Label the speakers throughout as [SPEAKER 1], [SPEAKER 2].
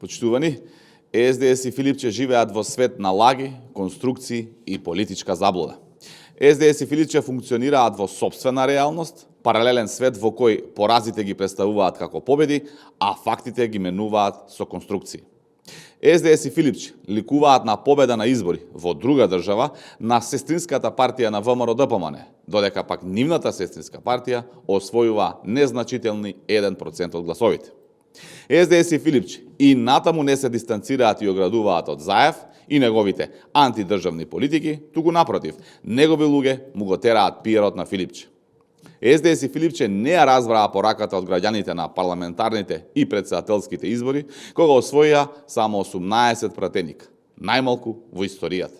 [SPEAKER 1] Почитувани, СДС и Филипче живеат во свет на лаги, конструкции и политичка заблуда. СДС и Филипче функционираат во сопствена реалност, паралелен свет во кој поразите ги представуваат како победи, а фактите ги менуваат со конструкции. СДС и Филипче ликуваат на победа на избори во друга држава на сестринската партија на ВМРО-ДПМН, додека пак нивната сестринска партија освојува незначителни 1% од гласовите. СДС и Филипче и натаму не се дистанцираат и оградуваат од Заев и неговите антидржавни политики, туку напротив, негови луѓе му го тераат пиерот на Филипче. СДС и Филипче не ја разбраа пораката од граѓаните на парламентарните и претседателските избори, кога освоија само 18 пратеника, најмалку во историјата.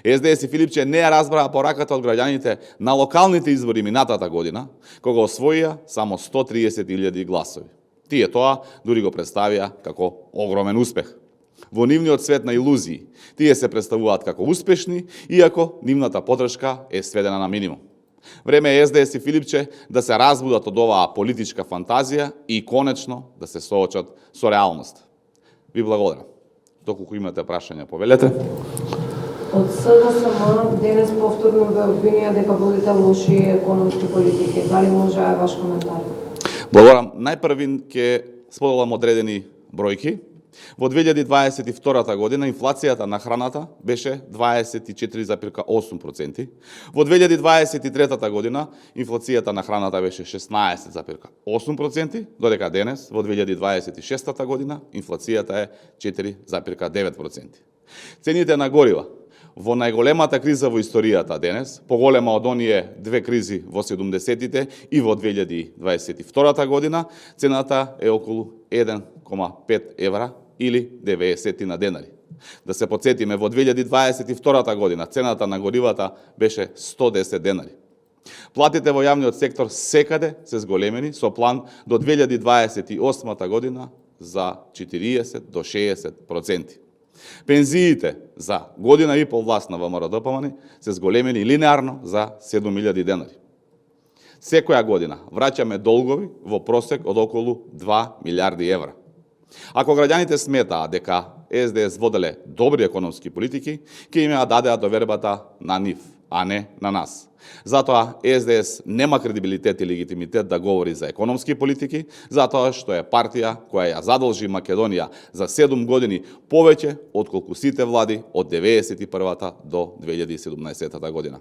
[SPEAKER 1] СДС и Филипче не ја разбраа пораката од граѓаните на локалните избори минатата година, кога освоија само 130.000 гласови. Тие тоа дури го представија како огромен успех. Во нивниот свет на илузии, тие се представуваат како успешни, иако нивната поддршка е сведена на минимум. Време е СДС и Филипче да се разбудат од оваа политичка фантазија и конечно да се соочат со реалност. Ви благодарам. Доколку имате прашања, повелете.
[SPEAKER 2] Од СДСМ денес повторно ве обвинија дека водите лоши економски политики. Дали може ваш коментар?
[SPEAKER 1] Благодарам. Најпрвин ќе споделам одредени бројки. Во 2022 година инфлацијата на храната беше 24,8%. Во 2023 година инфлацијата на храната беше 16,8%, додека денес, во 2026 година, инфлацијата е 4,9%. Цените на горива во најголемата криза во историјата денес, поголема од оние две кризи во 70-тите и во 2022 година, цената е околу 1,5 евра или 90 денари. Да се подсетиме, во 2022 година цената на горивата беше 110 денари. Платите во јавниот сектор секаде се зголемени со план до 2028 година за 40 до 60%. Пензиите за година и пол власт на ВМРО-ДПМН се зголемени линеарно за 7.000 денари. Секоја година враќаме долгови во просек од околу 2 милиарди евра. Ако граѓаните сметаат дека СДС воделе добри економски политики, ќе им ја дадеа довербата на нив, а не на нас. Затоа СДС нема кредибилитет и легитимитет да говори за економски политики, затоа што е партија која ја задолжи Македонија за 7 години повеќе отколку сите влади од 1991 до 2017 година.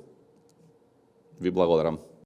[SPEAKER 1] Ви благодарам.